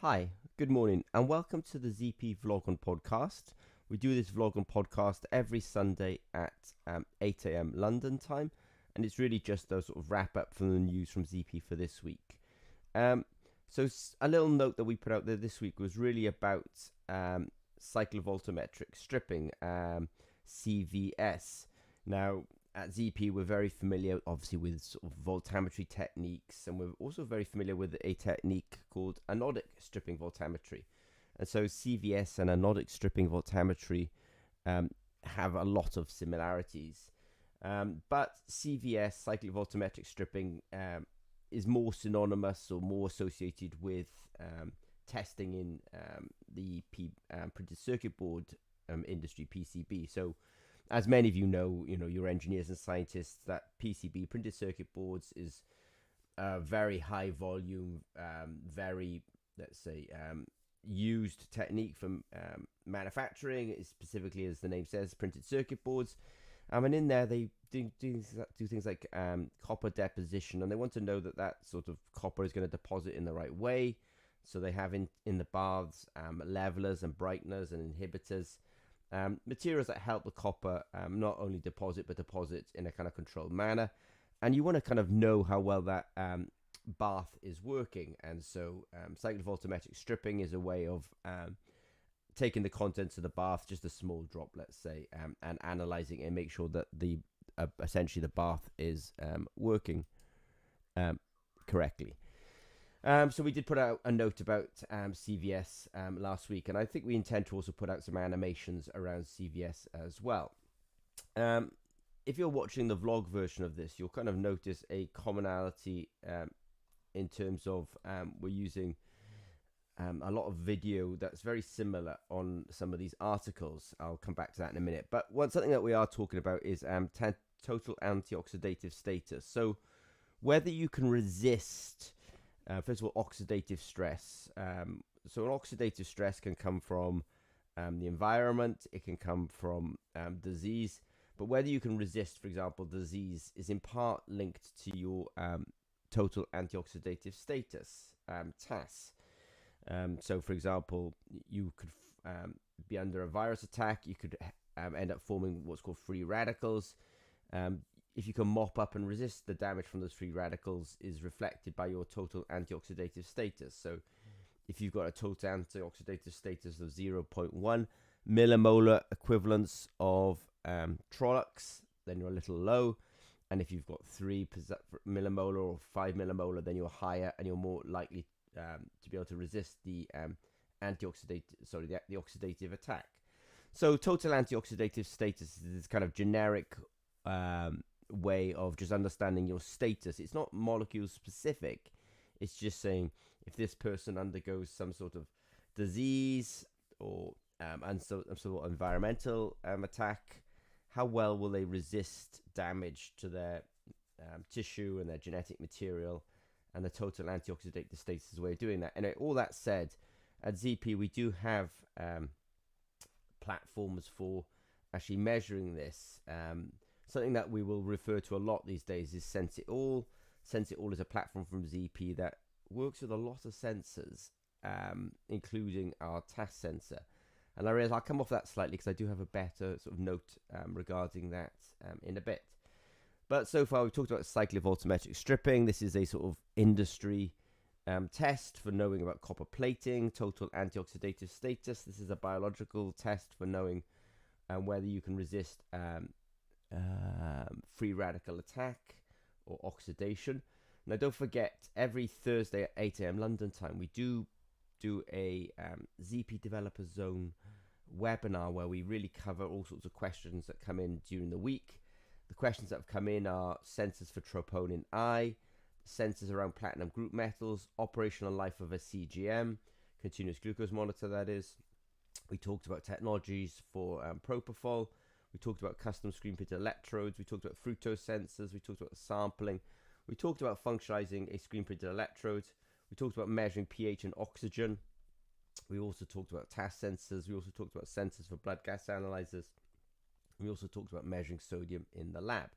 Hi, good morning, and welcome to the ZP Vlog on Podcast. We do this vlog on podcast every Sunday at 8 a.m. London time, and it's really just a sort of wrap up from the news from ZP for this week. Um, a little note that we put out there this week was really about cyclovoltammetric stripping, CVS. Now, at ZP, we're very familiar, obviously, with sort of voltammetry techniques, and we're also very familiar with a technique called anodic stripping voltammetry. And so, CVS and anodic stripping voltammetry have a lot of similarities. But CVS, cyclic voltammetric stripping, is more synonymous or more associated with testing in the printed circuit board industry, PCB. So, as many of you know, you're engineers and scientists, that PCB, printed circuit boards, is a very high volume, very, let's say, used technique for manufacturing, specifically, as the name says, printed circuit boards. And in there, they do things like copper deposition, and they want to know that sort of copper is going to deposit in the right way. So they have in the baths levelers and brighteners and inhibitors. Materials that help the copper not only deposit, but deposit in a kind of controlled manner. And you want to kind of know how well that bath is working. And so cyclic voltammetric stripping is a way of taking the contents of the bath, just a small drop, let's say, and analyzing it and make sure that essentially the bath is working correctly. So we did put out a note about CVS last week, and I think we intend to also put out some animations around CVS as well. If you're watching the vlog version of this, you'll kind of notice a commonality in terms of we're using a lot of video that's very similar on some of these articles. I'll come back to that in a minute. But something that we are talking about is total antioxidative status. So whether you can resist first of all, oxidative stress. So an oxidative stress can come from the environment, it can come from disease, but whether you can resist, for example, disease is in part linked to your total antioxidative status, TAS. So, for example, you could be under a virus attack, you could end up forming what's called free radicals. If you can mop up and resist the damage from those free radicals is reflected by your total antioxidative status. So if you've got a total antioxidative status of 0.1 millimolar equivalents of Trollocs, then you're a little low. And if you've got 3 millimolar or 5 millimolar, then you're higher and you're more likely to be able to resist the the oxidative attack. So total antioxidative status is this kind of generic way of just understanding your status. It's not molecule specific. It's just saying if this person undergoes some sort of disease or sort of environmental attack, how well will they resist damage to their tissue and their genetic material? And the total antioxidative status is a way of doing that. And all that said, at ZP we do have platforms for actually measuring this. Something that we will refer to a lot these days is SenseIt-All. SenseIt-All is a platform from ZP that works with a lot of sensors, including our TAS sensor. And I realize I'll come off that slightly because I do have a better sort of note regarding that in a bit. But so far we've talked about cyclic voltammetric stripping. This is a sort of industry test for knowing about copper plating, total antioxidative status. This is a biological test for knowing whether you can resist free radical attack or oxidation. Now don't forget, every Thursday at 8 a.m. London time we do a ZP Developer Zone webinar where we really cover all sorts of questions that come in during the week. The questions that have come in are sensors for troponin I, sensors around platinum group metals, operational life of a CGM, continuous glucose monitor that is. We talked about technologies for propofol. We talked about custom screen printed electrodes. We talked about fructose sensors. We talked about sampling. We talked about functionalizing a screen printed electrode. We talked about measuring pH and oxygen. We also talked about TAS sensors. We also talked about sensors for blood gas analyzers. We also talked about measuring sodium in the lab.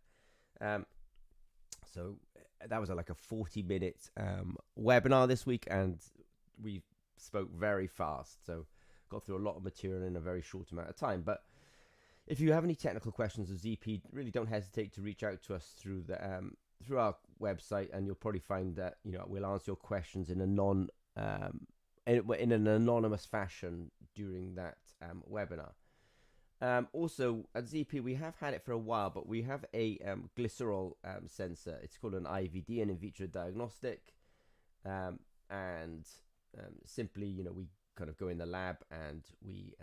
So that was like a 40-minute webinar this week, and we spoke very fast, so got through a lot of material in a very short amount of time. But if you have any technical questions of ZP, really don't hesitate to reach out to us through the through our website, and you'll probably find that we'll answer your questions in a in an anonymous fashion during that webinar. Also, at ZP, we have had it for a while, but we have a glycerol sensor. It's called an IVD, an in vitro diagnostic. Simply, we kind of go in the lab and we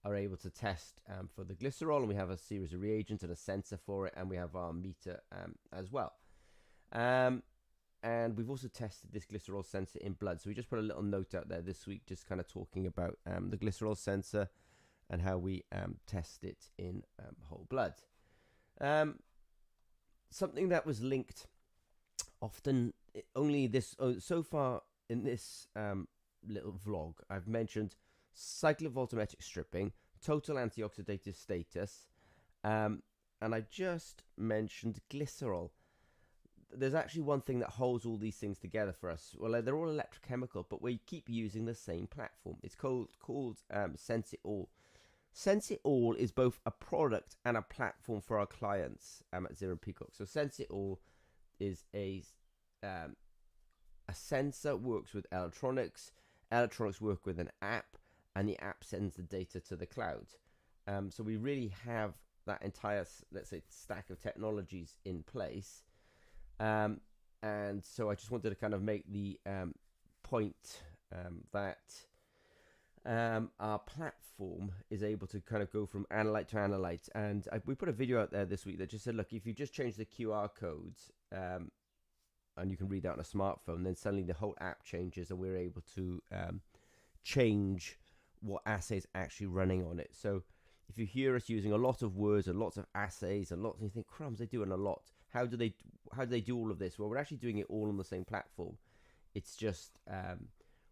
are able to test for the glycerol, and we have a series of reagents and a sensor for it, and we have our meter as well. And we've also tested this glycerol sensor in blood. So we just put a little note out there this week, just kind of talking about the glycerol sensor and how we test it in whole blood. Something that was linked often, only this, so far in this little vlog, I've mentioned cyclovoltammetric stripping, total antioxidative status, and I just mentioned glycerol. There's actually one thing that holds all these things together for us. Well, they're all electrochemical, but we keep using the same platform. It's called SenseIt-All. SenseIt-All is both a product and a platform for our clients at Zero Peacock. So SenseIt-All is a sensor, works with electronics. Electronics work with an app, and the app sends the data to the cloud. So we really have that entire, let's say, stack of technologies in place. And so I just wanted to kind of make the point that our platform is able to kind of go from analyte to analyte. And we put a video out there this week that just said, look, if you just change the QR codes and you can read that on a smartphone, then suddenly the whole app changes, and we're able to change what assays actually running on it. So if you hear us using a lot of words and lots of assays and you think, crumbs, they're doing a lot. How do they do all of this? Well, we're actually doing it all on the same platform. It's just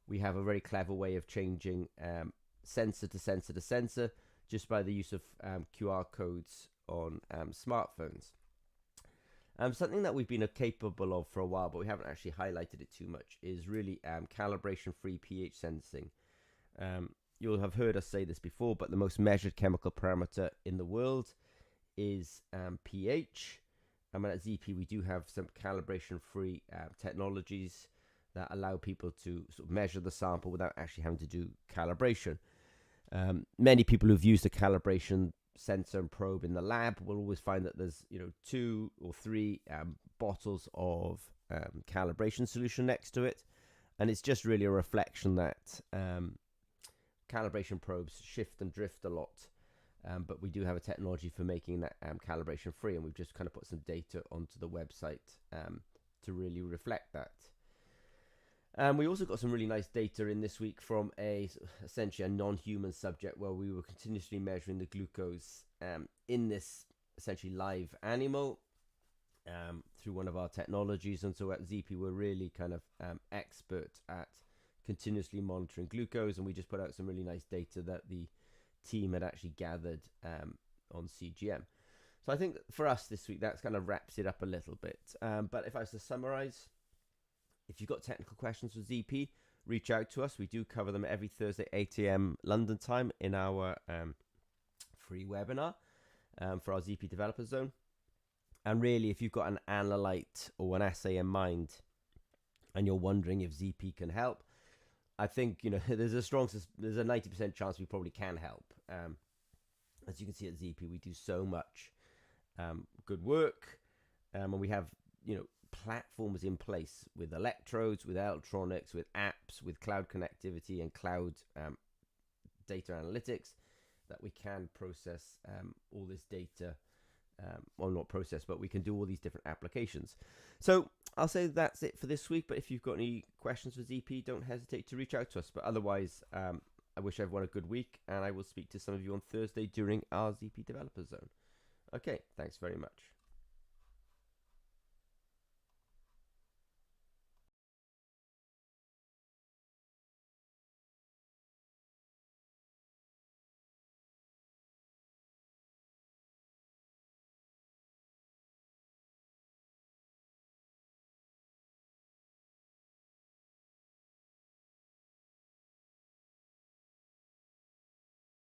we have a very clever way of changing sensor to sensor to sensor just by the use of QR codes on smartphones. Something that we've been capable of for a while, but we haven't actually highlighted it too much, is really calibration-free pH sensing. You'll have heard us say this before, but the most measured chemical parameter in the world is pH. And at ZP, we do have some calibration-free technologies that allow people to sort of measure the sample without actually having to do calibration. Many people who've used a calibration sensor and probe in the lab will always find that there's 2 or 3 bottles of calibration solution next to it, and it's just really a reflection that calibration probes shift and drift a lot. But we do have a technology for making that calibration free, and we've just kind of put some data onto the website to really reflect that. We also got some really nice data in this week from essentially a non-human subject, where we were continuously measuring the glucose in this essentially live animal through one of our technologies. And so at ZP, we're really kind of expert at continuously monitoring glucose, and we just put out some really nice data that the team had actually gathered on CGM. So I think that for us this week, that kind of wraps it up a little bit. But if I was to summarize, if you've got technical questions for ZP, reach out to us. We do cover them every Thursday, 8 a.m. London time in our free webinar for our ZP Developer Zone. And really, if you've got an analyte or an assay in mind and you're wondering if ZP can help, I think there's a 90% chance we probably can help. As you can see at ZP, we do so much good work, and we have platforms in place with electrodes, with electronics, with apps, with cloud connectivity and cloud data analytics that we can process all this data. Well, not process, but we can do all these different applications. So I'll say that's it for this week. But if you've got any questions for ZP, don't hesitate to reach out to us. But otherwise, I wish everyone a good week, and I will speak to some of you on Thursday during our ZP Developer Zone. Okay, thanks very much.